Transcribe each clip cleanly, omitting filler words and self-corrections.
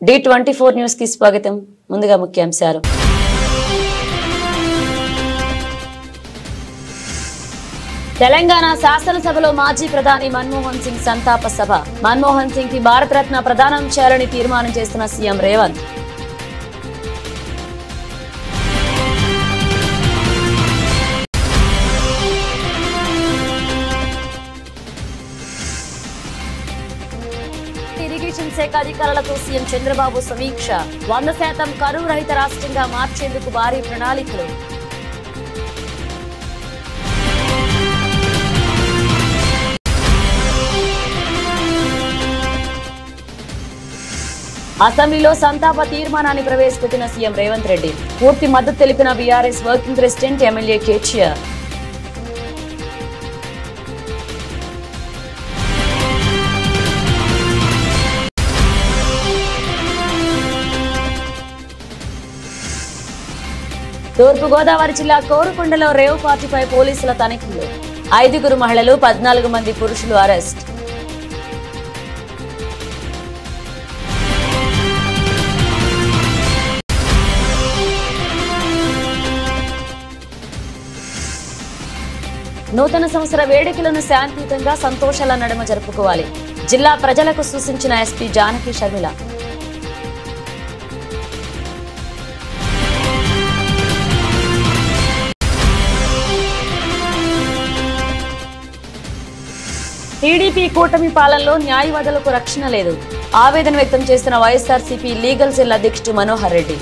D24 news కి స్వాగతం. ముందుగా ముఖ్యాంశాలు. తెలంగాణ శాసనసభలో మాజీ ప్రధాని మన్మోహన్ సింగ్ సంతాప సభ. మన్మోహన్ సింగ్ కి భారతరత్న ప్రదానం చేయాలని తీర్మానం చేస్తున్న సీఎం రేవంత్. ఇరిగేషన్ శాఖ అధికారులతో సీఎం చంద్రబాబు సమీక్ష. 100% కరువు రహిత రాష్ట్రంగా మార్చేందుకు భారీ ప్రణాళికలు. అసెంబ్లీలో సంతాప తీర్మానాన్ని ప్రవేశపెట్టిన సీఎం రేవంత్ రెడ్డి. పూర్తి మద్దతు తెలిపిన BRS working president MLA KTR. Turpu Godavari జిల్లా కోరుకొండలో రేవ్ పార్టీపై పోలీసుల తనిఖీలు. 5 మహిళలు 14 మంది పురుషులు అరెస్ట్. నూతన సంవత్సర వేడుకలను శాంతియుతంగా సంతోషాల నడుమ జరుపుకోవాలి. జిల్లా ప్రజలకు సూచించిన ఎస్పీ జానకి షర్మిల. టీడీపీ కూటమి పాలనలో న్యాయవాదులకు రక్షణ లేదు. ఆవేదన వ్యక్తం చేస్తున్న వైఎస్ఆర్సీపీ లీగల్ సెల్ అధ్యక్షుడు మనోహర్ రెడ్డి.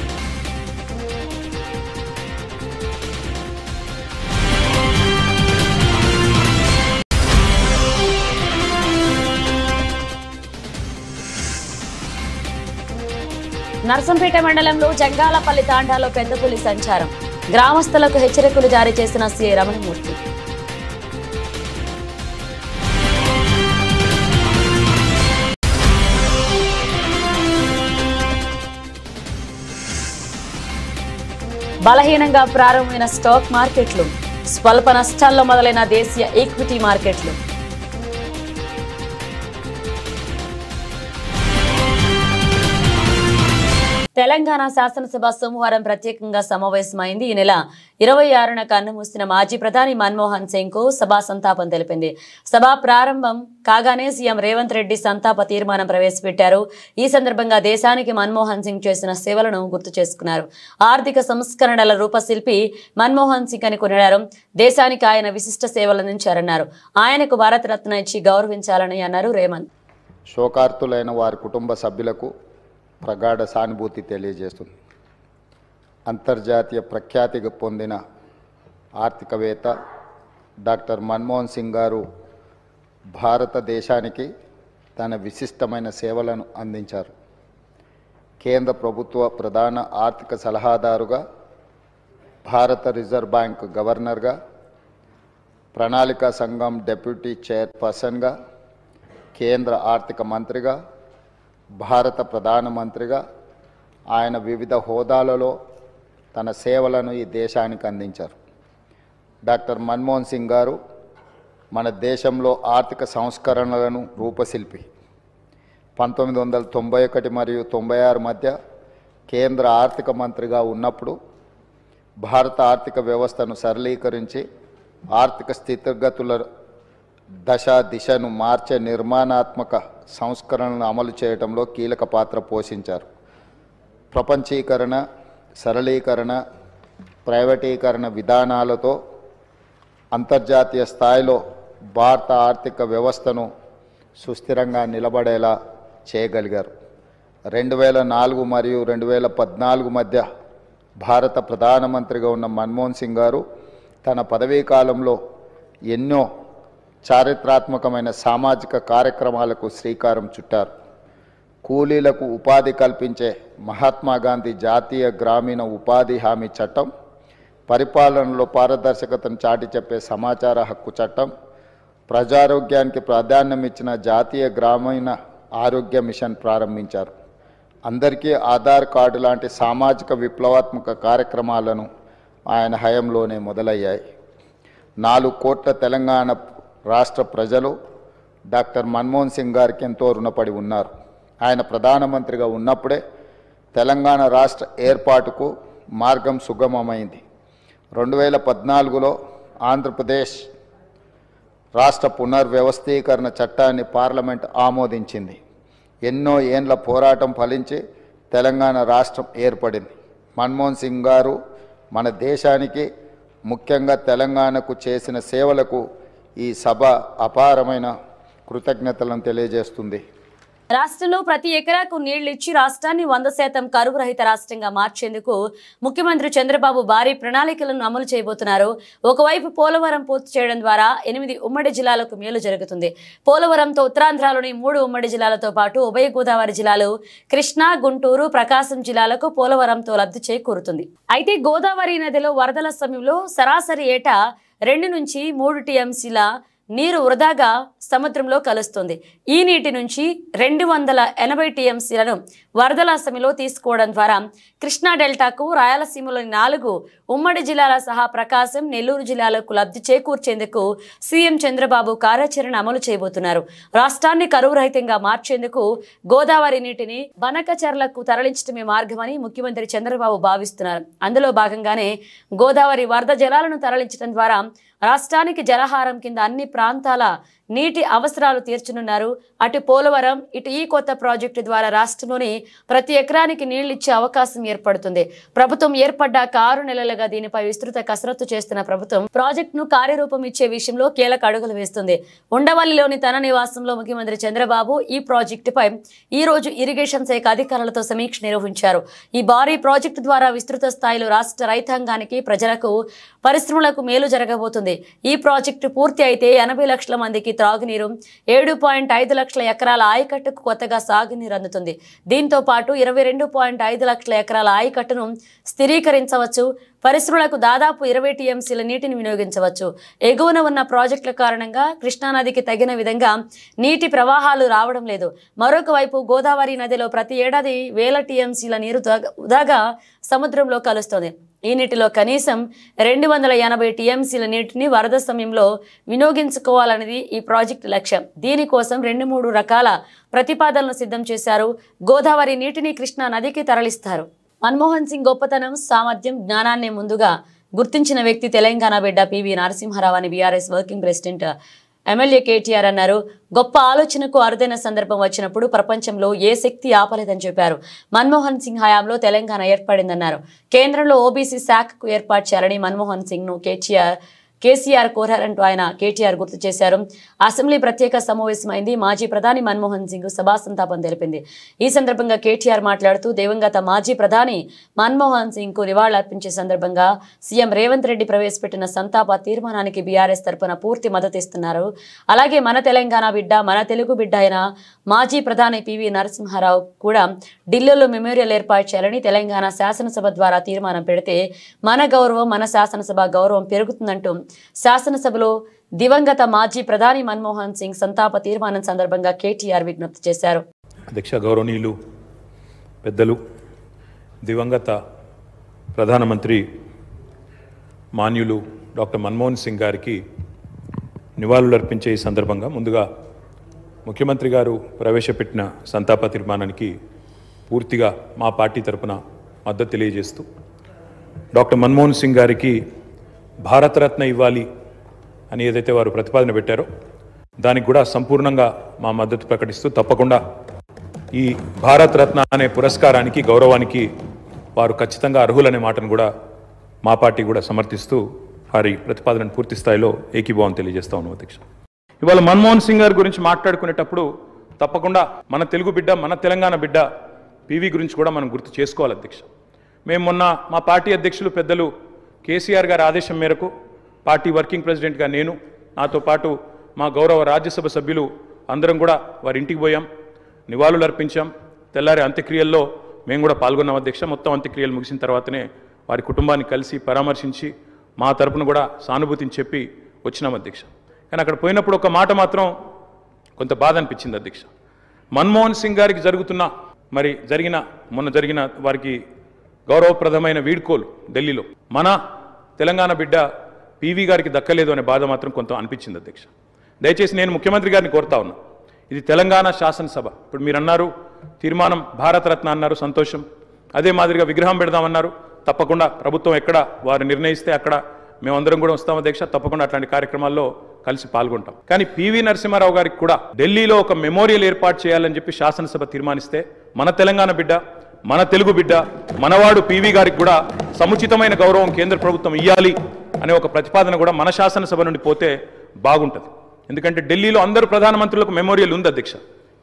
నర్సంపేట మండలంలో జంగాలపల్లి తాండాలో పెద్ద పులి సంచారం. గ్రామస్తులకు హెచ్చరికలు జారీ చేసిన సీఐ రమణమూర్తి. బలహీనంగా ప్రారంభమైన స్టాక్ మార్కెట్లు. స్వల్ప నష్టాల్లో మొదలైన దేశీయ ఈక్విటీ మార్కెట్లు. తెలంగాణ శాసనసభ సోమవారం ప్రత్యేకంగా సమావేశమైంది. ఈ నెల 26న కన్నుమూసిన మాజీ ప్రధాని మన్మోహన్ సింగ్ కు సభా సంతాపం తెలిపింది. సభ ప్రారంభం కాగానే సీఎం రేవంత్ రెడ్డి సంతాప తీర్మానం ప్రవేశపెట్టారు. ఈ సందర్భంగా దేశానికి మన్మోహన్ సింగ్ చేసిన సేవలను గుర్తు చేసుకున్నారు. ఆర్థిక సంస్కరణల రూపశిల్పి మన్మోహన్ సింగ్ అని కొనియాడారు. దేశానికి ఆయన విశిష్ట సేవలందించారన్నారు. ఆయనకు భారతరత్న ఇచ్చి గౌరవించాలని అన్నారు రేవంత్. శోకార్తులైన వారి కుటుంబ సభ్యులకు ప్రగాఢ సానుభూతి తెలియజేస్తుంది. అంతర్జాతీయ ప్రఖ్యాతి పొందిన ఆర్థికవేత్త డాక్టర్ మన్మోహన్ సింగ్ గారు భారతదేశానికి తన విశిష్టమైన సేవలను అందించారు. కేంద్ర ప్రభుత్వ ప్రధాన ఆర్థిక సలహాదారుగా, భారత రిజర్వ్ బ్యాంక్ గవర్నర్గా, ప్రణాళికా సంఘం డెప్యూటీ చైర్పర్సన్గా, కేంద్ర ఆర్థిక మంత్రిగా, భారత ప్రధానమంత్రిగా ఆయన వివిధ హోదాలలో తన సేవలను ఈ దేశానికి అందించారు. డాక్టర్ మన్మోహన్ సింగ్ గారు మన దేశంలో ఆర్థిక సంస్కరణలను రూపశిల్పి. 1991 మరియు 96 మధ్య కేంద్ర ఆర్థిక మంత్రిగా ఉన్నప్పుడు భారత ఆర్థిక వ్యవస్థను సరళీకరించి ఆర్థిక స్థితిగతుల దిశను మార్చే నిర్మాణాత్మక సంస్కరణలను అమలు చేయడంలో కీలక పాత్ర పోషించారు. ప్రపంచీకరణ, సరళీకరణ, ప్రైవేటీకరణ విధానాలతో అంతర్జాతీయ స్థాయిలో భారత ఆర్థిక వ్యవస్థను సుస్థిరంగా నిలబడేలా చేయగలిగారు. 2004 మరియు 2014 మధ్య భారత ప్రధానమంత్రిగా ఉన్న మన్మోహన్ సింగ్ గారు తన పదవీ కాలంలో ఎన్నో చారిత్రాత్మకమైన సామాజిక కార్యక్రమాలకు శ్రీకారం చుట్టారు. కూలీలకు ఉపాధి కల్పించే మహాత్మా గాంధీ జాతీయ గ్రామీణ ఉపాధి హామీ చట్టం, పరిపాలనలో పారదర్శకతను చాటి చెప్పే సమాచార హక్కు చట్టం, ప్రజారోగ్యానికి ప్రాధాన్యం ఇచ్చిన జాతీయ గ్రామీణ ఆరోగ్య మిషన్ ప్రారంభించారు. అందరికీ ఆధార్ కార్డు లాంటి సామాజిక విప్లవాత్మక కార్యక్రమాలను ఆయన హయాంలోనే మొదలయ్యాయి. 4 కోట్ల తెలంగాణ రాష్ట్ర ప్రజలు డాక్టర్ మన్మోహన్ సింగ్ గారికి ఎంతో రుణపడి ఉన్నారు. ఆయన ప్రధానమంత్రిగా ఉన్నప్పుడే తెలంగాణ రాష్ట్ర ఏర్పాటుకు మార్గం సుగమమైంది. 2014లో ఆంధ్రప్రదేశ్ రాష్ట్ర పునర్వ్యవస్థీకరణ చట్టాన్ని పార్లమెంట్ ఆమోదించింది. ఎన్నో ఏండ్ల పోరాటం ఫలించి తెలంగాణ రాష్ట్రం ఏర్పడింది. మన్మోహన్ సింగ్ గారు మన దేశానికి ముఖ్యంగా తెలంగాణకు చేసిన సేవలకు ఈ సభ అపారమైన కృతజ్ఞతలను తెలియజేస్తుంది. రాష్ట్రంలో ప్రతి ఎకరాకు నీళ్లు ఇచ్చి రాష్ట్రాన్ని 100% కరువు రహిత రాష్ట్రంగా మార్చేందుకు ముఖ్యమంత్రి చంద్రబాబు భారీ ప్రణాళికలను అమలు చేయబోతున్నారు. ఒకవైపు పోలవరం పూర్తి చేయడం ద్వారా 8 ఉమ్మడి జిల్లాలకు మేలు జరుగుతుంది. పోలవరంతో ఉత్తరాంధ్రలోని 3 ఉమ్మడి జిల్లాలతో పాటు ఉభయ గోదావరి జిల్లాలు కృష్ణా, గుంటూరు, ప్రకాశం జిల్లాలకు పోలవరంతో లబ్ధి చేకూరుతుంది. అయితే గోదావరి నదిలో వరదల సమయంలో సరాసరి ఏటా 2 నుంచి 3 టీఎంసీల నీరు వృధాగా సముద్రంలో కలుస్తుంది. ఈ నీటి నుంచి 280 టీఎంసీలను వరదల సమయంలో తీసుకోవడం ద్వారా కృష్ణా డెల్టాకు, రాయలసీమలోని 4 ఉమ్మడి జిల్లాల సహా ప్రకాశం, నెల్లూరు జిల్లాలకు లబ్ధి చేకూర్చేందుకు సీఎం చంద్రబాబు కార్యాచరణ అమలు చేయబోతున్నారు. రాష్ట్రాన్ని కరువు రహితంగా మార్చేందుకు గోదావరి నీటిని బనకచర్లకు తరలించడమే మార్గమని ముఖ్యమంత్రి చంద్రబాబు భావిస్తున్నారు. అందులో భాగంగానే గోదావరి వరద జలాలను తరలించడం ద్వారా రాష్ట్రానికి జలహారం కింద అన్ని ప్రాంతాల నీటి అవసరాలు తీర్చనున్నారు. అటు పోలవరం, ఇటు ఈ కొత్త ప్రాజెక్టు ద్వారా రాష్ట్రంలోని ప్రతి ఎకరానికి నీళ్లిచ్చే అవకాశం ఏర్పడుతుంది. ప్రభుత్వం ఏర్పడ్డాక 6 నెలలుగా దీనిపై విస్తృత కసరత్తు చేస్తున్న ప్రభుత్వం ప్రాజెక్టును కార్యరూపం ఇచ్చే విషయంలో కీలక అడుగులు వేస్తుంది. ఉండవల్లిలోని తన నివాసంలో ముఖ్యమంత్రి చంద్రబాబు ఈ ప్రాజెక్టుపై ఈ రోజు ఇరిగేషన్ శాఖ అధికారులతో సమీక్ష నిర్వహించారు. ఈ భారీ ప్రాజెక్టు ద్వారా విస్తృత స్థాయిలో రాష్ట్ర రైతాంగానికి, ప్రజలకు, పరిశ్రమలకు మేలు జరగబోతుంది. ఈ ప్రాజెక్టు పూర్తి అయితే 80 లక్షల మందికి త్రాగునీరు, 7.5 లక్షల ఎకరాల ఆయకట్టుకు కొత్తగా సాగునీరు అందుతుంది. దీంతో పాటు 22.5 లక్షల ఎకరాల ఆయకట్టును స్థిరీకరించవచ్చు. పరిశ్రమలకు దాదాపు 20 టీఎంసీల నీటిని వినియోగించవచ్చు. ఎగువన ఉన్న ప్రాజెక్టుల కారణంగా కృష్ణానదికి తగిన విధంగా నీటి ప్రవాహాలు రావడం లేదు. మరొక వైపు గోదావరి నదిలో ప్రతి ఏడాది 1000 టీఎంసీల నీరు వృధాగా సముద్రంలో కలుస్తోంది. ఈ నీటిలో కనీసం 280 టీఎంసీల నీటిని వరద సమయంలో వినియోగించుకోవాలనేది ఈ ప్రాజెక్టు లక్ష్యం. దీనికోసం 2-3 రకాల ప్రతిపాదనలు సిద్ధం చేశారు. గోదావరి నీటిని కృష్ణా నదికి తరలిస్తారు. మన్మోహన్ సింగ్ గొప్పతనం, సామర్థ్యం, జ్ఞానాన్ని ముందుగా గుర్తించిన వ్యక్తి తెలంగాణ బిడ్డ పివి నరసింహారావు అని BRS working president MLA KTR అన్నారు. గొప్ప ఆలోచనకు అరుదైన సందర్భం వచ్చినప్పుడు ప్రపంచంలో ఏ శక్తి ఆపలేదని చెప్పారు. మన్మోహన్ సింగ్ హయాంలో తెలంగాణ ఏర్పడిందన్నారు. కేంద్రంలో ఓబీసీ శాఖకు ఏర్పాటు చేయాలని మన్మోహన్ సింగ్ ను కేసీఆర్ కోరారంటూ ఆయన కేటీఆర్ గుర్తు చేశారు. అసెంబ్లీ ప్రత్యేక సమావేశమైంది. మాజీ ప్రధాని మన్మోహన్ సింగ్ సభా సంతాపం తెలిపింది. ఈ సందర్భంగా కేటీఆర్ మాట్లాడుతూ దివంగత మాజీ ప్రధాని మన్మోహన్ సింగ్ కు నివాళులర్పించే సందర్భంగా సీఎం రేవంత్ రెడ్డి ప్రవేశపెట్టిన సంతాప తీర్మానానికి బీఆర్ఎస్ తరపున పూర్తి మద్దతు ఇస్తున్నారు. అలాగే మన తెలంగాణ బిడ్డ, మన తెలుగు బిడ్డ అయిన మాజీ ప్రధాని పివి నరసింహారావు కూడా ఢిల్లీలో మెమోరియల్ ఏర్పాటు చేయాలని తెలంగాణ శాసనసభ ద్వారా తీర్మానం పెడితే మన గౌరవం, మన శాసనసభ గౌరవం పెరుగుతుందంటూ శాసనసభలో దివంగత మాజీ ప్రధాని మన్మోహన్ సింగ్ సంతాప తీర్మానం సందర్భంగా కేటీఆర్ విజ్ఞప్తి చేశారు. అధ్యక్ష, గౌరవనీయులు పెద్దలు, దివంగత ప్రధానమంత్రి మాన్యులు డాక్టర్ మన్మోహన్ సింగ్ గారికి నివాళులర్పించే ఈ సందర్భంగా ముందుగా ముఖ్యమంత్రి గారు ప్రవేశపెట్టిన సంతాప తీర్మానానికి పూర్తిగా మా పార్టీ తరపున మద్దతు తెలియజేస్తూ డాక్టర్ మన్మోహన్ సింగ్ గారికి భారతరత్న ఇవ్వాలి అని ఏదైతే వారు ప్రతిపాదన పెట్టారో దానికి కూడా సంపూర్ణంగా మా మద్దతు ప్రకటిస్తూ తప్పకుండా ఈ భారతరత్న అనే పురస్కారానికి, గౌరవానికి వారు ఖచ్చితంగా అర్హులనే మాటను కూడా మా పార్టీ కూడా సమర్థిస్తూ వారి ప్రతిపాదనను పూర్తి స్థాయిలో ఏకీభావం తెలియజేస్తా ఉన్నాం. అధ్యక్ష, ఇవాళ మన్మోహన్ సింగ్ గారి గురించి మాట్లాడుకునేటప్పుడు తప్పకుండా మన తెలుగు బిడ్డ, మన తెలంగాణ బిడ్డ పివి గురించి కూడా మనం గుర్తు చేసుకోవాలి. అధ్యక్ష, మేము మొన్న మా పార్టీ అధ్యక్షులు పెద్దలు కేసీఆర్ గారి ఆదేశం మేరకు పార్టీ వర్కింగ్ ప్రెసిడెంట్గా నేను, నాతో పాటు మా గౌరవ రాజ్యసభ సభ్యులు అందరం కూడా వారి ఇంటికి పోయాం, నివాళులు అర్పించాం. తెల్లారి అంత్యక్రియల్లో మేము కూడా పాల్గొన్నాం. అధ్యక్ష, మొత్తం అంత్యక్రియలు ముగిసిన తర్వాతనే వారి కుటుంబాన్ని కలిసి పరామర్శించి మా తరపున కూడా సానుభూతిని చెప్పి వచ్చినాం. అధ్యక్ష, కానీ అక్కడ పోయినప్పుడు ఒక మాట మాత్రం కొంత బాధ అనిపించింది. అధ్యక్ష, మన్మోహన్ సింగ్ గారికి మొన్న జరిగిన వారికి గౌరవప్రదమైన వీడ్కోలు ఢిల్లీలో మన తెలంగాణ బిడ్డ పివి గారికి దక్కలేదు అనే బాధ మాత్రం కొంత అనిపించింది. అధ్యక్ష, దయచేసి నేను ముఖ్యమంత్రి గారిని కోరుతా ఉన్నా, ఇది తెలంగాణ శాసనసభ. ఇప్పుడు మీరు అన్నారు తీర్మానం భారతరత్న అన్నారు, సంతోషం. అదే మాదిరిగా విగ్రహం పెడదామన్నారు, తప్పకుండా ప్రభుత్వం ఎక్కడ వారు నిర్ణయిస్తే అక్కడ మేమందరం కూడా వస్తాం అధ్యక్ష, తప్పకుండా అట్లాంటి కార్యక్రమాల్లో కలిసి పాల్గొంటాం. కానీ పివి నరసింహారావు గారికి కూడా ఢిల్లీలో ఒక మెమోరియల్ ఏర్పాటు చేయాలని చెప్పి శాసనసభ తీర్మానిస్తే మన తెలంగాణ బిడ్డ, మన తెలుగు బిడ్డ, మనవాడు పివి గారికి కూడా సముచితమైన గౌరవం కేంద్ర ప్రభుత్వం ఇవ్వాలి అనే ఒక ప్రతిపాదన కూడా మన శాసనసభ నుండి పోతే బాగుంటుంది. ఎందుకంటే ఢిల్లీలో అందరూ ప్రధానమంత్రులకు మెమోరియల్ ఉంది అధ్యక్ష,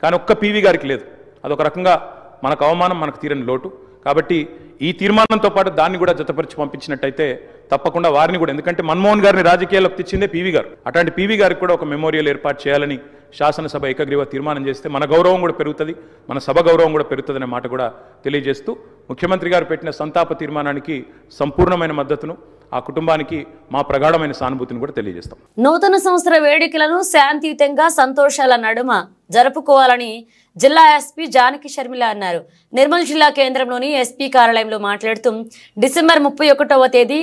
కానీ ఒక్క పివి గారికి లేదు. అదొక రకంగా మనకు అవమానం, మనకు తీరని లోటు. కాబట్టి ఈ తీర్మానంతో పాటు దాన్ని కూడా జతపరిచి పంపించినట్టయితే తప్పకుండా వారిని కూడా, ఎందుకంటే మన్మోహన్ గారిని రాజకీయాల్లోకి తెచ్చిందే పివి గారు, అట్లాంటి పివి గారికి కూడా ఒక మెమోరియల్ ఏర్పాటు చేయాలని శాసనసభ ఏకగ్రీవ తీర్మానం చేస్తే మన గౌరవం కూడా పెరుగుతుంది, మన సభ గౌరవం కూడా పెరుగుతుంది అనే మాట కూడా తెలియజేస్తూ ముఖ్యమంత్రి గారు పెట్టిన సంతాప తీర్మానానికి సంపూర్ణమైన మద్దతును, ఆ కుటుంబానికి మా ప్రగాఢమైన సానుభూతిని కూడా తెలియజేస్తాం. నూతన సంవత్సర వేడుకలను శాంతియుతంగా సంతోషాల నడుమ జరుపుకోవాలని జిల్లా ఎస్పీ జానకి షర్మిల అన్నారు. నిర్మల్ జిల్లా కేంద్రంలోని ఎస్పీ కార్యాలయంలో మాట్లాడుతూ డిసెంబర్ 31వ తేదీ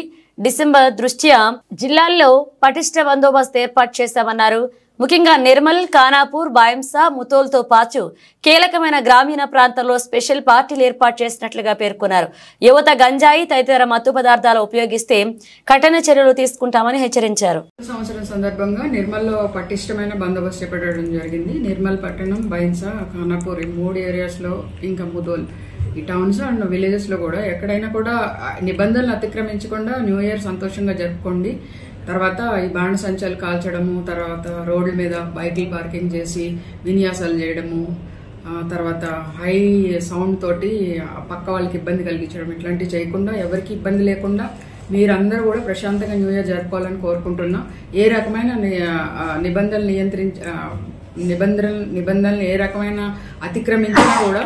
దృష్ట్యా జిల్లాల్లో పటిష్ట బందోబస్తు ఏర్పాటు చేశామన్నారు. ముఖ్యంగా నిర్మల్, ఖానాపూర్, బాయంసా, ముతోల్తో పాటు కీలకమైన గ్రామీణ ప్రాంతాల్లో స్పెషల్ పార్టీలు ఏర్పాటు చేసినట్లుగా పేర్కొన్నారు. యువత గంజాయి తదితర మత్తు పదార్థాలు ఉపయోగిస్తే కఠిన చర్యలు తీసుకుంటామని హెచ్చరించారు. సంవత్సరం సందర్భంగా నిర్మల్లో పటిష్టమైన బందోబస్తు చేపట్టడం జరిగింది. నిర్మల్ పట్టణం, బైన్సా, ఖానాపూర్ ఈ 3 ఏరియాస్లో, ఇంకా ముదోల్ ఈ టౌన్స్ అండ్ విలేజెస్ లో కూడా ఎక్కడైనా కూడా నిబంధనలు అతిక్రమించకుండా న్యూ ఇయర్ సంతోషంగా జరుపుకోండి. తర్వాత ఈ బాణ సంచాలు కాల్చడము, తర్వాత రోడ్ల మీద బైకులు పార్కింగ్ చేసి విన్యాసాలు చేయడము, తర్వాత హై సౌండ్ తోటి పక్క వాళ్ళకి ఇబ్బంది కలిగించడం, ఇట్లాంటివి చేయకుండా ఎవరికి ఇబ్బంది లేకుండా మీరందరూ కూడా ప్రశాంతంగా న్యూ ఇయర్ జరుపుకోవాలని కోరుకుంటున్నా. ఏ రకమైన నిబంధనలు ఏ రకమైన అతిక్రమించినా కూడా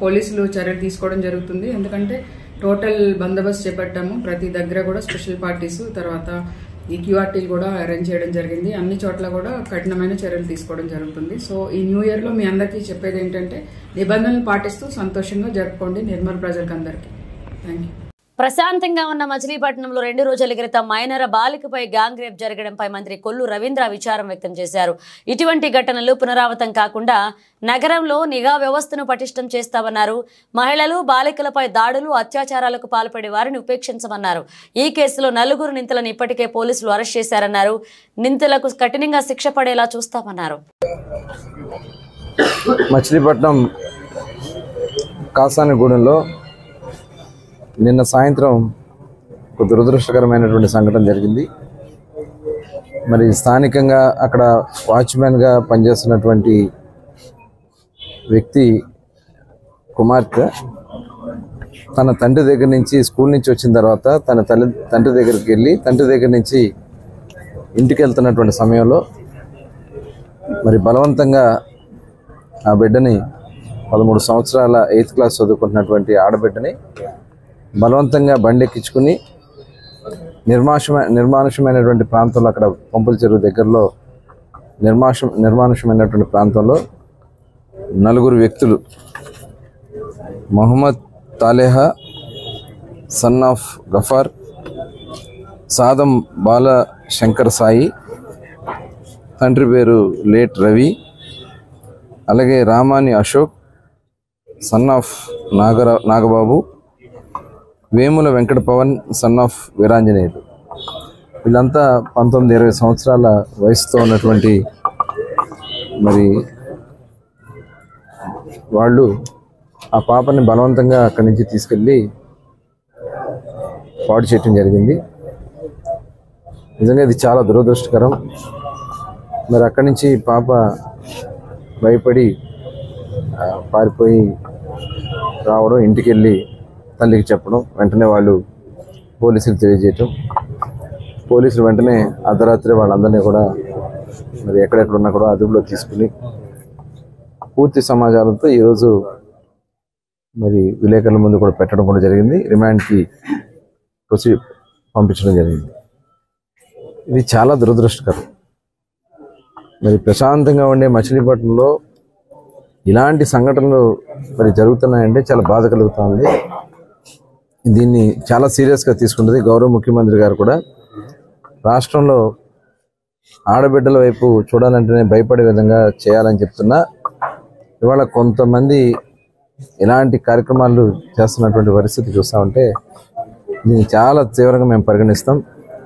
పోలీసులు చర్యలు తీసుకోవడం జరుగుతుంది. ఎందుకంటే టోటల్ బందోబస్తు చేపట్టాము. ప్రతి దగ్గర కూడా స్పెషల్ పార్టీస్, తర్వాత ఈ క్యూఆర్టీలు కూడా అరేంజ్ చేయడం జరిగింది. అన్ని చోట్ల కూడా కఠినమైన చర్యలు తీసుకోవడం జరుగుతుంది. సో ఈ న్యూ ఇయర్ లో మీ అందరికీ చెప్పేది ఏంటంటే నిబంధనలు పాటిస్తూ సంతోషంగా జరుపుకోండి నిర్మల్ ప్రజలకు అందరికీ. Thank you. ప్రశాంతంగా ఉన్న మచిలీపట్నంలో 2 రోజుల క్రితం మైనర్ బాలికపై గ్యాంగ్ రేప్ జరగడంపై మంత్రి కొల్లు రవీంద్ర విచారం వ్యక్తం చేశారు. ఇటువంటి ఘటనలు పునరావృతం కాకుండా నగరంలో నిఘా వ్యవస్థను పటిష్టం చేస్తామన్నారు. మహిళలు, బాలికలపై దాడులు, అత్యాచారాలకు పాల్పడే వారిని ఉపేక్షించమన్నారు. ఈ కేసులో 4 నిందితులను ఇప్పటికే పోలీసులు అరెస్ట్ చేశారన్నారు. నిందితులకు కఠినంగా శిక్ష పడేలా చూస్తామన్నారు. మచిలీపట్నం కాసానిగూడెంలో నిన్న సాయంత్రం ఒక దురదృష్టకరమైనటువంటి సంఘటన జరిగింది. మరి స్థానికంగా అక్కడ వాచ్మెన్గా పనిచేస్తున్నటువంటి వ్యక్తి కుమార్తె తన తండ్రి దగ్గర నుంచి స్కూల్ నుంచి వచ్చిన తర్వాత తన తండ్రి దగ్గరికి వెళ్ళి తండ్రి దగ్గర నుంచి ఇంటికి వెళ్తున్నటువంటి సమయంలో మరి బలవంతంగా ఆ బిడ్డని 13 సంవత్సరాల 8th క్లాస్ చదువుకుంటున్నటువంటి ఆడబిడ్డని బలవంతంగా బండెక్కించుకుని నిర్మానుషమైనటువంటి ప్రాంతంలో, అక్కడ పంపుల చెరువు దగ్గరలో నిర్మానుషమైనటువంటి ప్రాంతంలో 4 వ్యక్తులు, మొహమ్మద్ తాలేహా సన్ ఆఫ్ గఫార్, సాదం బాల శంకర్ సాయి, తండ్రి పేరు లేట్ రవి, అలాగే Ramani Ashok son of Nagababu, Vemula Venkata Pavan son of Veeranjaneyudu. వీళ్ళంతా 19-20 సంవత్సరాల వయసుతో ఉన్నటువంటి మరి వాళ్ళు ఆ పాపని బలవంతంగా అక్కడి నుంచి తీసుకెళ్ళి పాడు చేయటం జరిగింది. నిజంగా ఇది చాలా దురదృష్టకరం. మరి అక్కడి నుంచి పాప భయపడి పారిపోయి రావడం, ఇంటికి వెళ్ళి తల్లికి చెప్పడం, వెంటనే వాళ్ళు పోలీసులు తెలియజేయటం, పోలీసులు వెంటనే అర్ధరాత్రి వాళ్ళందరినీ కూడా మరి ఎక్కడెక్కడున్నా కూడా అదుపులో తీసుకుని పూర్తి సమాచారంతో ఈరోజు మరి విలేకరుల ముందు కూడా పెట్టడం కూడా జరిగింది. రిమాండ్కి పంపించడం జరిగింది. ఇది చాలా దురదృష్టకరం. మరి ప్రశాంతంగా ఉండే మచిలీపట్నంలో ఇలాంటి సంఘటనలు మరి జరుగుతున్నాయంటే చాలా బాధ కలుగుతుంది. దీన్ని చాలా సీరియస్గా తీసుకుంటుంది గౌరవ ముఖ్యమంత్రి గారు కూడా. రాష్ట్రంలో ఆడబిడ్డల వైపు చూడాలంటేనే భయపడే విధంగా చేయాలని చెప్తున్నా, ఇవాళ కొంతమంది ఇలాంటి కార్యక్రమాలు చేస్తున్నటువంటి పరిస్థితి చూస్తూ ఉంటే దీన్ని చాలా తీవ్రంగా మేము పరిగణిస్తాం.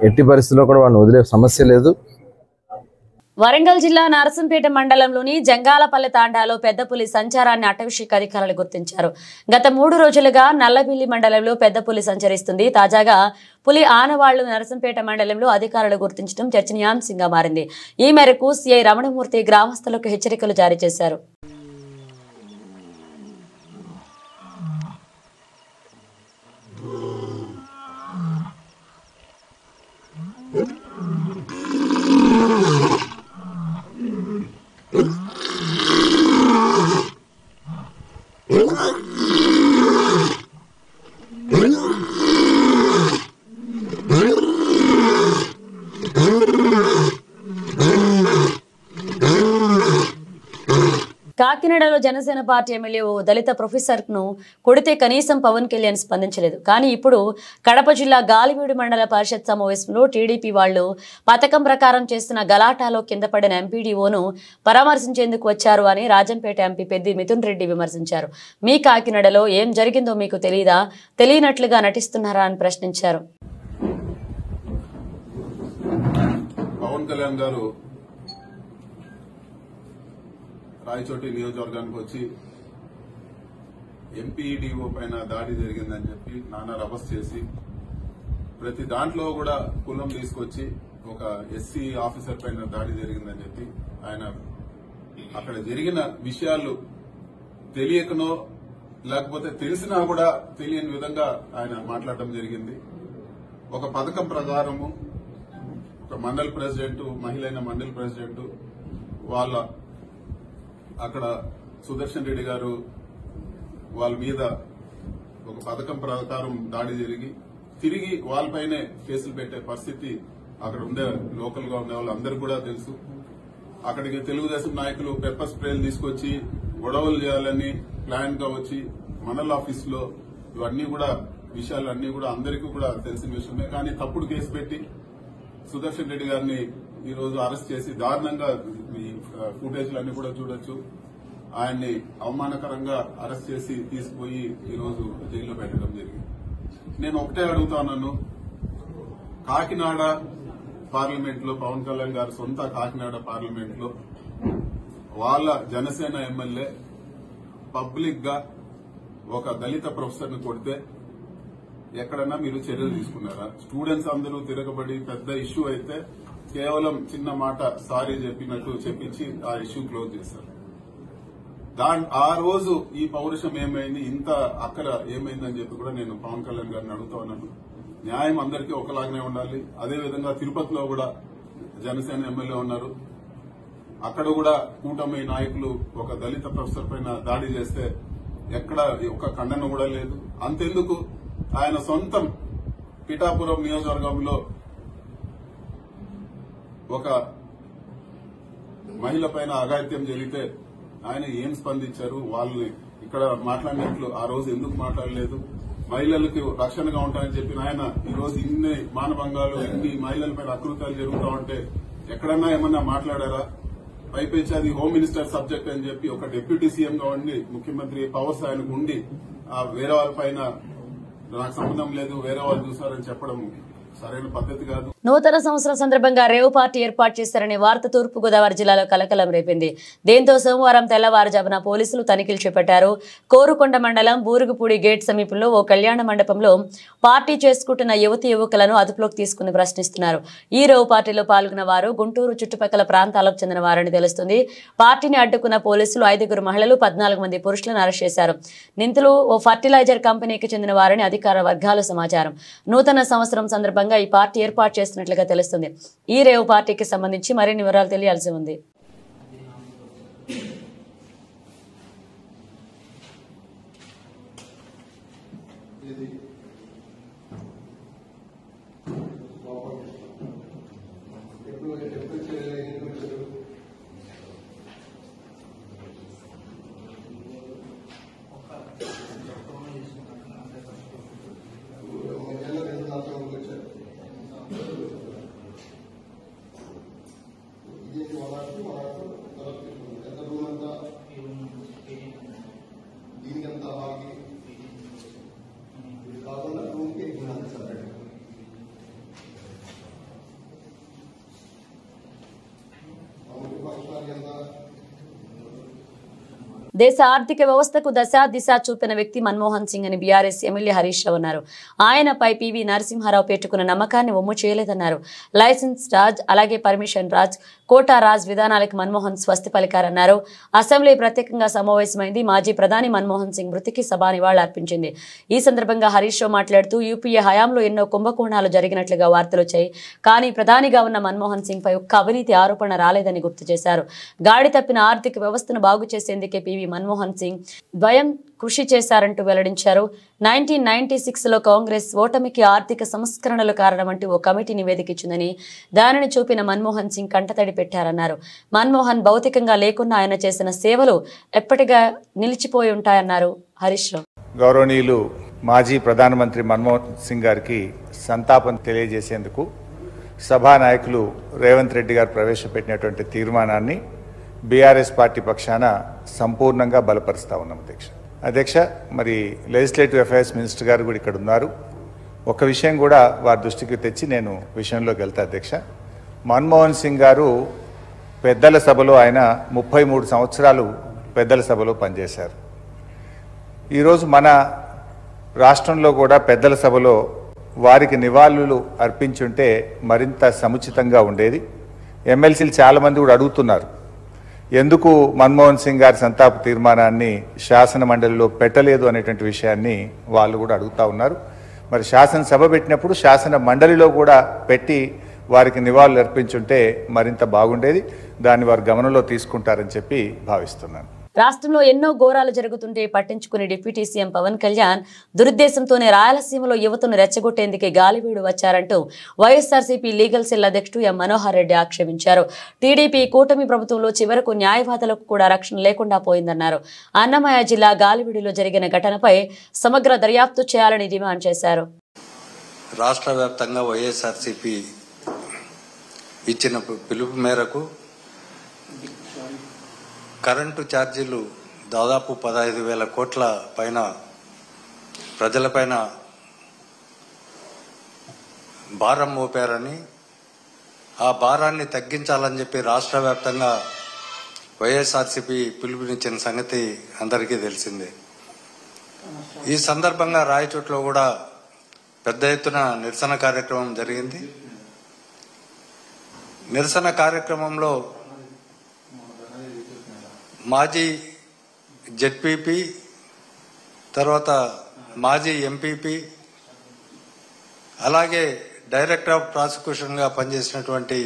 ఎట్టి పరిస్థితుల్లో కూడా వాళ్ళని వదిలే సమస్య లేదు. వరంగల్ జిల్లా నరసంపేట మండలంలోని జంగాలపల్లె తాండాలో పెద్ద పులి సంచారాన్ని అటవీశాఖ అధికారులు గుర్తించారు. గత 3 రోజులుగా నల్లబిల్లి మండలంలో పెద్ద పులి సంచరిస్తుంది. తాజాగా పులి ఆనవాళ్లు నరసంపేట మండలంలో అధికారులు గుర్తించడం చర్చనీయాంశంగా మారింది. ఈ మేరకు సిఐ రమణమూర్తి గ్రామస్తులకు హెచ్చరికలు జారీ చేశారు. కాకినాడలో జనసేన పార్టీ ఎమ్మెల్యే ఓ దళిత ప్రొఫెసర్ను కొడితే కనీసం పవన్ కళ్యాణ్ స్పందించలేదు. కానీ ఇప్పుడు కడప జిల్లా గాలివీడు మండల పరిషత్ సమావేశంలో టీడీపీ వాళ్లు పథకం ప్రకారం చేస్తున్న గలాటాలో కింద పడిన ఎంపీడీఓను పరామర్శించేందుకు వచ్చారు అని రాజంపేట ఎంపీ పెద్ది మిథున్ రెడ్డి విమర్శించారు. మీ కాకినాడలో ఏం జరిగిందో మీకు తెలియదా, తెలియనట్లుగా నటిస్తున్నారా అని ప్రశ్నించారు. పవన్ కళ్యాణ్ గారు రాయచోటి నియోజకవర్గానికి వచ్చి ఎంపీడీఓ పైన దాడి జరిగిందని చెప్పి నానా రభస్ చేసి ప్రతి దాంట్లో కూడా కులం తీసుకొచ్చి ఒక ఎస్సీ ఆఫీసర్ పైన దాడి జరిగిందని చెప్పి ఆయన అక్కడ జరిగిన విషయాలు తెలియకనో లేకపోతే తెలిసినా కూడా తెలియని విధంగా ఆయన మాట్లాడటం జరిగింది. ఒక పథకం ప్రకారము ఒక మండల్ ప్రెసిడెంట్, మహిళైన మండల్ ప్రెసిడెంట్ వాళ్ళ అక్కడ సుదర్శన్ రెడ్డి గారు వాళ్ళ మీద ఒక పథకం ప్రకారం దాడి జరిగి తిరిగి వాళ్ళపైనే కేసులు పెట్టే పరిస్థితి అక్కడ ఉండే లోకల్ గా ఉండే వాళ్ళందరికీ కూడా తెలుసు. అక్కడికి తెలుగుదేశం నాయకులు పెప్పర్ స్ప్రేలు తీసుకొచ్చి గొడవలు చేయాలని ప్లాన్ గా వచ్చి మండల్ ఆఫీస్ లో ఇవన్నీ కూడా విషయాలన్నీ కూడా అందరికీ కూడా తెలిసిన విషయమే. కానీ తప్పుడు కేసు పెట్టి సుదర్శన్ రెడ్డి గారిని ఈ రోజు అరెస్ట్ చేసి దారుణంగా ఈ ఫుటేజ్లన్నీ కూడా చూడొచ్చు. ఆయన్ని అవమానకరంగా అరెస్ట్ చేసి తీసుకుపోయి ఈ రోజు జైల్లో పెట్టడం జరిగింది. నేను ఒకటే అడుగుతాను, కాకినాడ పార్లమెంట్ లో పవన్ కళ్యాణ్ గారు సొంత కాకినాడ పార్లమెంట్ లో వాళ్ళ జనసేన ఎమ్మెల్యే పబ్లిక్ గా ఒక దళిత ప్రొఫెసర్ ని కొడితే ఎక్కడన్నా మీరు చర్యలు తీసుకున్నారా? స్టూడెంట్స్ అందరూ తిరగబడి పెద్ద ఇష్యూ అయితే కేవలం చిన్న మాట సారీ చెప్పినట్టు చెప్పించి ఆ ఇష్యూ క్లోజ్ చేశారు. ఆ రోజు ఈ పౌరుషం ఏమైంది, ఇంత అక్కర ఏమైందని చెప్పి కూడా నేను పవన్ కళ్యాణ్ గారిని అడుగుతా ఉన్నాను. న్యాయం అందరికీ ఒకలాగానే ఉండాలి. అదేవిధంగా తిరుపతిలో కూడా జనసేన ఎమ్మెల్యే ఉన్నారు. అక్కడ కూడా కూటమి నాయకులు ఒక దళిత ప్రొఫెసర్ పైన దాడి చేస్తే ఎక్కడ ఒక ఖండన కూడా లేదు. అంతెందుకు ఆయన సొంతం పిఠాపురం నియోజకవర్గంలో ఒక మహిళ పైన అఘాయిత్యం జరిగితే ఆయన ఏం స్పందించారు? వాళ్ళని ఇక్కడ మాట్లాడినట్లు ఆ రోజు ఎందుకు మాట్లాడలేదు? మహిళలకు రక్షణగా ఉంటాయని చెప్పిన ఆయన ఈ రోజు ఇన్ని మానభంగాలు, ఇన్ని మహిళలపైన అకృత్యాలు జరుగుతా ఉంటే ఎక్కడన్నా ఏమన్నా మాట్లాడారా? పైపెచ్చి అది హోమ్ మినిస్టర్ సబ్జెక్ట్ అని చెప్పి ఒక డిప్యూటీ సీఎం గా ఉండి ముఖ్యమంత్రి పవర్స్ ఆయనకు ఉండి వేరే వాళ్ళపైన నాకు సంబంధం లేదు, వేరే వాళ్ళు చూసారని చెప్పడం సరైన పద్ధతి కాదు. నూతన సంవత్సరం సందర్భంగా రేవు పార్టీ ఏర్పాటు చేశారనే వార్త తూర్పుగోదావరి జిల్లాలో కలకలం రేపింది. దీంతో సోమవారం తెల్లవారుజామున పోలీసులు తనిఖీలు చేపట్టారు. కోరుకొండ మండలం బూరుగుపూడి గేట్ సమీపంలో ఓ కళ్యాణ మండపంలో పార్టీ చేసుకుంటున్న యువతి యువకులను అదుపులోకి తీసుకుని ప్రశ్నిస్తున్నారు. ఈ రేవు పార్టీలో పాల్గొన్న వారు గుంటూరు చుట్టుపక్కల ప్రాంతాలకు చెందిన వారని తెలుస్తుంది. పార్టీని అడ్డుకున్న పోలీసులు 5 మహిళలు 14 మంది పురుషులను అరెస్ట్ చేశారు. నిందితులు ఓ ఫర్టిలైజర్ కంపెనీకి చెందిన వారని అధికార వర్గాల సమాచారం. నూతన సంవత్సరం సందర్భంగా ఈ పార్టీ ఏర్పాటు చేస్తున్నట్లుగా తెలుస్తుంది. ఈ రేవు పార్టీకి సంబంధించి మరిన్ని వివరాలు తెలియాల్సి ఉంది. దీనికంతా దేశ ఆర్థిక వ్యవస్థకు దశ దిశ చూపిన వ్యక్తి మన్మోహన్ సింగ్ అని బీఆర్ఎస్ ఎమ్మెల్యే హరీష్ రావు అన్నారు. ఆయనపై పివి నరసింహారావు పెట్టుకున్న నమ్మకాన్ని ఒమ్ము చేయలేదన్నారు. లైసెన్స్ రాజ్, అలాగే పర్మిషన్ రాజ్, కోటా రాజ్ విధానాలకు మన్మోహన్ స్వస్తి పలికారన్నారు. అసెంబ్లీ ప్రత్యేకంగా సమావేశమైంది. మాజీ ప్రధాని మన్మోహన్ సింగ్ మృతికి సభ నివాళులర్పించింది. ఈ సందర్భంగా హరీష్ రావు మాట్లాడుతూ యూపీఏ హయాంలో ఎన్నో కుంభకోణాలు జరిగినట్లుగా వార్తలు వచ్చాయి. కానీ ప్రధానిగా ఉన్న మన్మోహన్ సింగ్ పై ఒక్క అవినీతి ఆరోపణ రాలేదని గుర్తు చేశారు. గాడి తప్పిన ఆర్థిక వ్యవస్థను బాగు చేసేందుకే పివి మన్మోహన్ సింగ్ ద్వయం కృషి చేశారంటూ వెల్లడించారు. 1996లో కాంగ్రెస్ ఓటమికి ఆర్థిక సంస్కరణలు కారణమంటూ ఓ కమిటీ నివేదిక ఇచ్చిందని, దానిని చూపిన మన్మోహన్ సింగ్ కంటతడి పెట్టారన్నారు. మన్మోహన్ భౌతికంగా లేకున్నా ఆయన చేసిన సేవలు ఎప్పటిగా నిలిచిపోయి ఉంటాయన్నారు హరీష్ రావు. గౌరవనీయులు మాజీ ప్రధానమంత్రి మన్మోహన్ సింగ్ గారికి సంతాపం తెలియజేసేందుకు సభానాయకులు రేవంత్ రెడ్డి గారు ప్రవేశపెట్టినటువంటి తీర్మానాన్ని బీఆర్ఎస్ పార్టీ పక్షాన సంపూర్ణంగా బలపరుస్తా ఉన్నాం. అధ్యక్ష, మరి లెజిస్లేటివ్ అఫైర్స్ మినిస్టర్ గారు కూడా ఇక్కడ ఉన్నారు. ఒక విషయం కూడా వారి దృష్టికి తెచ్చి నేను విషయంలోకి వెళ్తా. అధ్యక్ష, మన్మోహన్ సింగ్ గారు పెద్దల సభలో ఆయన 33 సంవత్సరాలు పెద్దల సభలో పనిచేశారు. ఈరోజు మన రాష్ట్రంలో కూడా పెద్దల సభలో వారికి నివాళులు అర్పించుంటే మరింత సముచితంగా ఉండేది. ఎమ్మెల్సీలు చాలామంది కూడా అడుగుతున్నారు, ఎందుకు మన్మోహన్ సింగ్ గారి సంతాప తీర్మానాన్ని శాసన మండలిలో పెట్టలేదు అనేటువంటి విషయాన్ని వాళ్ళు కూడా అడుగుతూ ఉన్నారు. మరి శాసనసభ పెట్టినప్పుడు శాసన మండలిలో కూడా పెట్టి వారికి నివాళులు అర్పించుంటే మరింత బాగుండేది. దాన్ని వారు గమనంలో తీసుకుంటారని చెప్పి భావిస్తున్నాను. రాష్ట్రంలో ఎన్నో ఘోరాలు జరుగుతుంటే పట్టించుకునే డిప్యూటీ సీఎం పవన్ కళ్యాణ్ దురుద్దేశంతోనే రాయలసీమలో యువతను రెచ్చగొట్టేందుకే గాలివీడు వచ్చారంటూ వైఎస్ఆర్సీపీ లీగల్ సెల్ అధ్యక్షుడు ఎం మనోహర్ రెడ్డి ఆక్షేపించారు. టీడీపీ కూటమి ప్రభుత్వంలో చివరకు న్యాయవాదులకు కూడా రక్షణ లేకుండా పోయిందన్నారు. అన్నమయ్య జిల్లా గాలివీడులో జరిగిన ఘటనపై సమగ్ర దర్యాప్తు చేయాలని డిమాండ్ చేశారు. రాష్ట్ర వ్యాప్తంగా వైఎస్ఆర్సీపీ ఇచ్చిన పిలుపు మేరకు కరెంటు ఛార్జీలు దాదాపు 15,000 కోట్ల పైన ప్రజలపైన భారం మోపారని, ఆ భారాన్ని తగ్గించాలని చెప్పి రాష్ట్ర వ్యాప్తంగా వైఎస్ఆర్సీపీ పిలుపునిచ్చిన సంగతి అందరికీ తెలిసిందే. ఈ సందర్భంగా రాయచోట్లో కూడా పెద్ద ఎత్తున నిరసన కార్యక్రమం జరిగింది. నిరసన కార్యక్రమంలో మాజీ జెడ్పీపీ, తర్వాత మాజీ ఎంపీపీ, అలాగే డైరెక్టర్ ఆఫ్ ప్రాసిక్యూషన్గా పనిచేసినటువంటి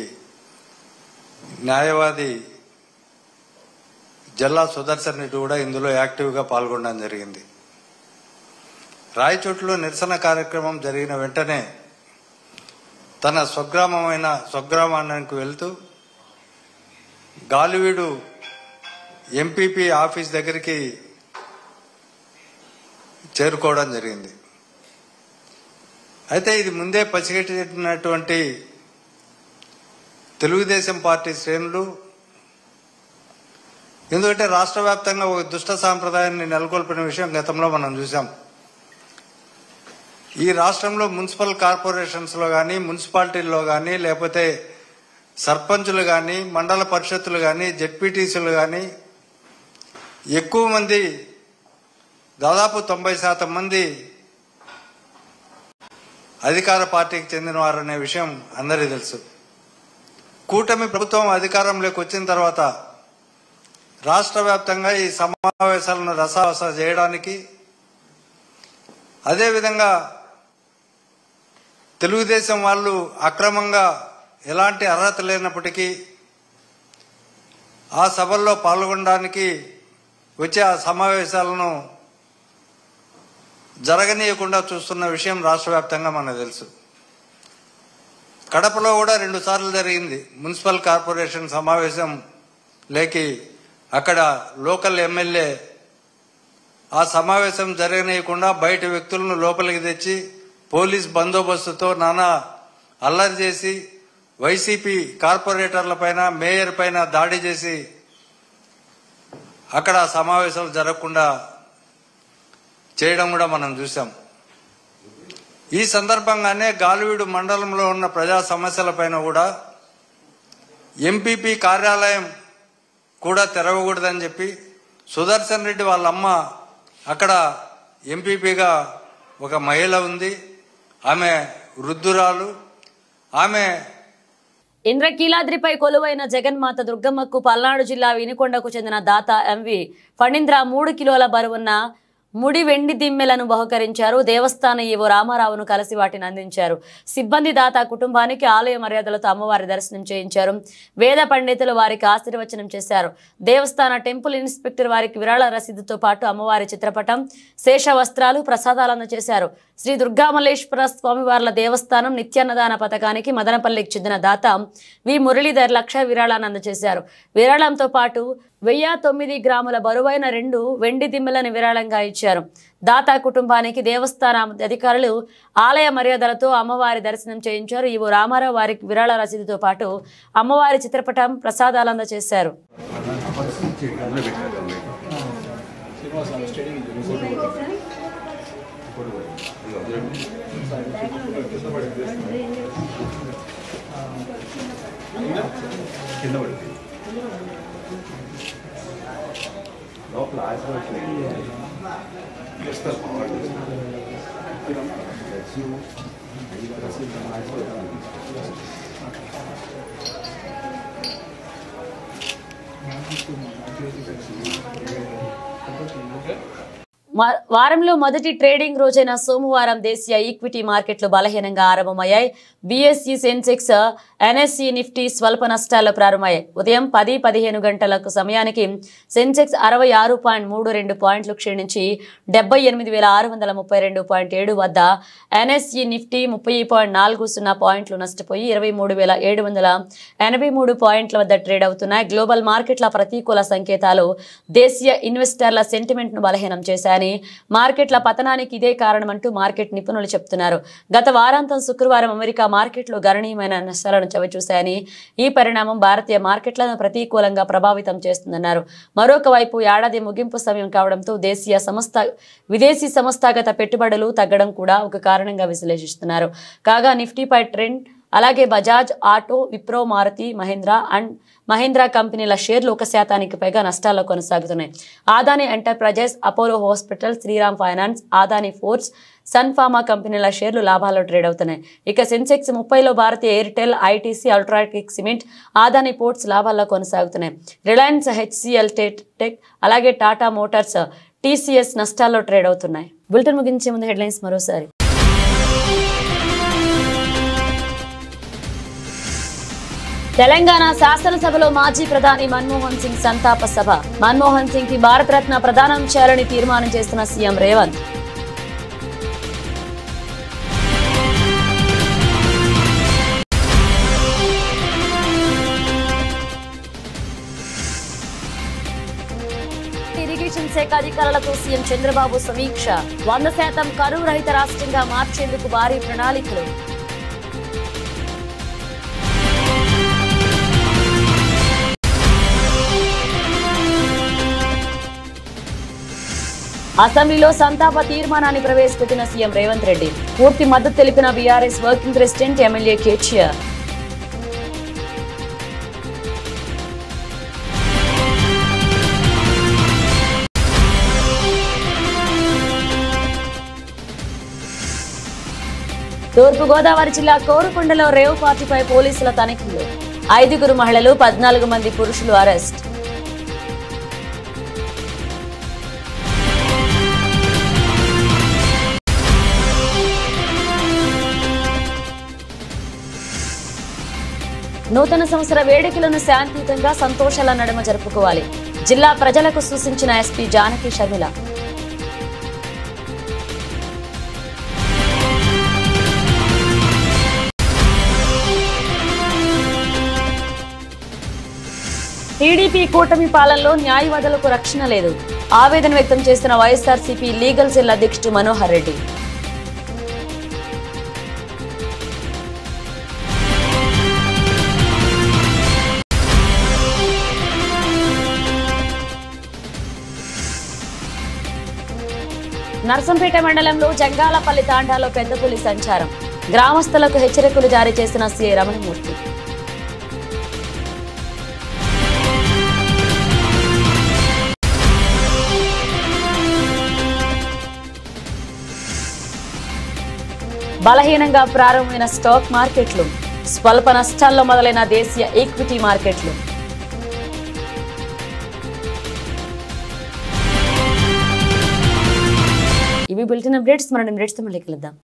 న్యాయవాది జల్లా సుదర్శన్ రెడ్డి కూడా ఇందులో యాక్టివ్గా పాల్గొనడం జరిగింది. రాయచోట్లో నిరసన కార్యక్రమం జరిగిన వెంటనే తన స్వగ్రామానికి వెళ్తూ గాలివీడు ఎంపీపీ ఆఫీస్ దగ్గరికి చేరుకోవడం జరిగింది. అయితే ఇది ముందే పసిగట్టినటువంటి తెలుగుదేశం పార్టీ శ్రేణులు, ఎందుకంటే రాష్ట్ర వ్యాప్తంగా ఒక దుష్ట సాంప్రదాయాన్ని నెలకొల్పిన విషయం గతంలో మనం చూసాం. ఈ రాష్ట్రంలో మున్సిపల్ కార్పొరేషన్స్లో కానీ, మున్సిపాలిటీల్లో కానీ, లేకపోతే సర్పంచులు కానీ, మండల పరిషత్తులు కానీ, జెడ్పీటీసీలు కానీ ఎక్కువ మంది, దాదాపు 90% మంది అధికార పార్టీకి చెందిన వారనే విషయం అందరికీ తెలుసు. కూటమి ప్రభుత్వం అధికారంలోకి వచ్చిన తర్వాత రాష్ట్ర వ్యాప్తంగా ఈ సమావేశాలను రసావస చేయడానికి, అదేవిధంగా తెలుగుదేశం వాళ్ళు అక్రమంగా ఎలాంటి అర్హత లేనప్పటికీ ఆ సభల్లో పాల్గొనడానికి వచ్చే ఆ సమావేశాలను జరగనీయకుండా చూస్తున్న విషయం రాష్ట్ర వ్యాప్తంగా మనకు తెలుసు. కడపలో కూడా 2 సార్లు జరిగింది మున్సిపల్ కార్పొరేషన్ సమావేశం లేకి. అక్కడ లోకల్ ఎమ్మెల్యే ఆ సమావేశం జరగనీయకుండా బయట వ్యక్తులను లోపలికి తెచ్చి పోలీస్ బందోబస్తుతో నానా అల్లరి చేసి వైసీపీ కార్పొరేటర్ల పైన, మేయర్ పైన దాడి చేసి అక్కడ సమావేశాలు జరగకుండా చేయడం కూడా మనం చూసాం. ఈ సందర్భంగానే గాలివీడు మండలంలో ఉన్న ప్రజా సమస్యలపైన కూడా ఎంపీపీ కార్యాలయం కూడా తెరవకూడదని చెప్పి సుదర్శన్ రెడ్డి వాళ్ళ అమ్మ అక్కడ ఎంపీపీగా ఒక మహిళ ఉంది. ఆమె వృద్ధురాలు. ఆమె ఇంద్రకీలాద్రిపై కొలువైన జగన్మాత దుర్గమ్మకు పల్నాడు జిల్లా వినుకొండకు చెందిన దాత ఎంవి ఫణీంద్ర 3 కిలోల బరువున్న ముడి వెండి దిమ్మెలను బహుకరించారు. దేవస్థాన ఈవో రామారావును కలిసి వాటిని అందించారు. సిబ్బంది దాత కుటుంబానికి ఆలయ మర్యాదలతో అమ్మవారి దర్శనం చేయించారు. వేద పండితులు వారికి ఆశీర్వచనం చేశారు. దేవస్థాన టెంపుల్ ఇన్స్పెక్టర్ వారికి విరాళ రసీదుతో పాటు అమ్మవారి చిత్రపటం, శేష వస్త్రాలు, ప్రసాదాలు అందజేశారు. శ్రీ దుర్గామల్లేశ్వర స్వామివార్ల దేవస్థానం నిత్యాన్నదాన పథకానికి మదనపల్లికి చెందిన దాత వి మురళీధర్ 1 లక్ష విరాళాన్ని అందజేశారు. విరాళంతో పాటు 1009 గ్రాముల బరువైన 2 వెండి దిమ్మెలను విరాళంగా ఇచ్చారు. దాతా కుటుంబానికి దేవస్థాన అధికారులు ఆలయ మర్యాదలతో అమ్మవారి దర్శనం చేయించారు. ఈవో రామారావు వారికి విరాళ రసీదుతో పాటు అమ్మవారి చిత్రపటం, ప్రసాదాలు అందజేశారు. వారంలో మొదటి ట్రేడింగ్ రోజైన సోమవారం దేశీయ ఈక్విటీ మార్కెట్లు బలహీనంగా ఆరంభమయ్యాయి. బీఎస్ఈ, సెన్సెక్స్, ఎన్ఎస్ఈ, నిఫ్టీ స్వల్ప నష్టాల్లో ప్రారంభమయ్యాయి. ఉదయం 10-15 గంటలకు సమయానికి సెన్సెక్స్ 66.32 పాయింట్లు క్షీణించి 78,632.7 వద్ద, ఎన్ఎస్ఈ, నిఫ్టీ 30.40 పాయింట్లు నష్టపోయి 23,783 పాయింట్ల వద్ద ట్రేడ్ అవుతున్నాయి. గ్లోబల్ మార్కెట్ల ప్రతికూల సంకేతాలు దేశీయ ఇన్వెస్టర్ల సెంటిమెంట్ ను బలహీనం చేశాయని, మార్కెట్ల పతనానికి ఇదే కారణమంటూ మార్కెట్ నిపుణులు చెబుతున్నారు. గత వారాంతం శుక్రవారం అమెరికా మార్కెట్లు గణనీయమైన నష్టాలను చవిచూశాయని, ఈ పరిణామం భారతీయ మార్కెట్లను ప్రతికూలంగా ప్రభావితం చేస్తుందన్నారు. మరొక వైపు ఏడాది ముగింపు సమయం కావడంతో విదేశీ సంస్థాగత పెట్టుబడులు తగ్గడం కూడా ఒక కారణంగా విశ్లేషిస్తున్నారు. కాగా నిఫ్టీపై ట్రెండ్, అలాగే బజాజ్ ఆటో, విప్రో, మారుతి, మహీంద్రా కంపెనీల షేర్లు 1% పైగా నష్టాల్లో కొనసాగుతున్నాయి. Adani enterprises, Apollo hospital, Shriram finance, Adani ports, sun pharma కంపెనీల షేర్లు లాభాల్లో ట్రేడ్ అవుతున్నాయి. ఇక సెన్సెక్స్ 30లో Bharatiya Airtel, ITC, UltraTech cement, Adani ports లాభాల్లో కొనసాగుతున్నాయి. రిలయన్స్, హెచ్సిఎల్ టెక్, అలాగే టాటా మోటార్స్, టీసీఎస్ నష్టాల్లో ట్రేడ్ అవుతున్నాయి. బులెటిన్ ముగించే ముందు హెడ్లైన్స్ మరోసారి. తెలంగాణ శాసనసభలో మాజీ ప్రధాని మన్మోహన్ సింగ్ సంతాప సభ. మన్మోహన్ సింగ్ కి భారతరత్న ప్రదానం చేయాలని తీర్మానం చేస్తున్న సీఎం రేవంత్. ఇరిగేషన్ శాఖ అధికారులతో సీఎం చంద్రబాబు సమీక్ష. 100% కరువు రహిత రాష్ట్రంగా మార్చేందుకు భారీ ప్రణాళికలు. అసెంబ్లీలో సంతాప తీర్మానాన్ని ప్రవేశపెట్టిన సీఎం రేవంత్ రెడ్డి. పూర్తి మద్దతు తెలిపిన BRS working president MLA KTR. Turpu Godavari జిల్లా కోరుకొండలో రేవ్ పార్టీపై పోలీసుల తనిఖీలు. 5 మహిళలు, 14 మంది పురుషులు అరెస్ట్. నూతన సంవత్సర వేడుకలను శాంతియుతంగా, సంతోషాల నడుమ జరుపుకోవాలి. జిల్లా ప్రజలకు సూచించిన ఎస్పీ జానకి షర్మిల. టీడీపీ కూటమి పాలనలో న్యాయవాదులకు రక్షణ లేదు. ఆవేదన వ్యక్తం చేస్తున్న వైఎస్ఆర్సీపీ లీగల్ సెల్ అధ్యక్షుడు మనోహర్ రెడ్డి. నర్సంపేట మండలంలో జంగాలపల్లి తాండాలో పెద్ద పులి సంచారం. గ్రామస్తులకు హెచ్చరికలు జారీ చేసిన సీఐ రమణమూర్తి. బలహీనంగా ప్రారంభమైన స్టాక్ మార్కెట్లు, స్వల్ప నష్టాల్లో మొదలైన దేశీయ ఈక్విటీ మార్కెట్లు. ఇవి బులెటిన్ అప్డేట్స్. మరిన్ని అప్డేట్స్తో మళ్ళీ కలుద్దాం.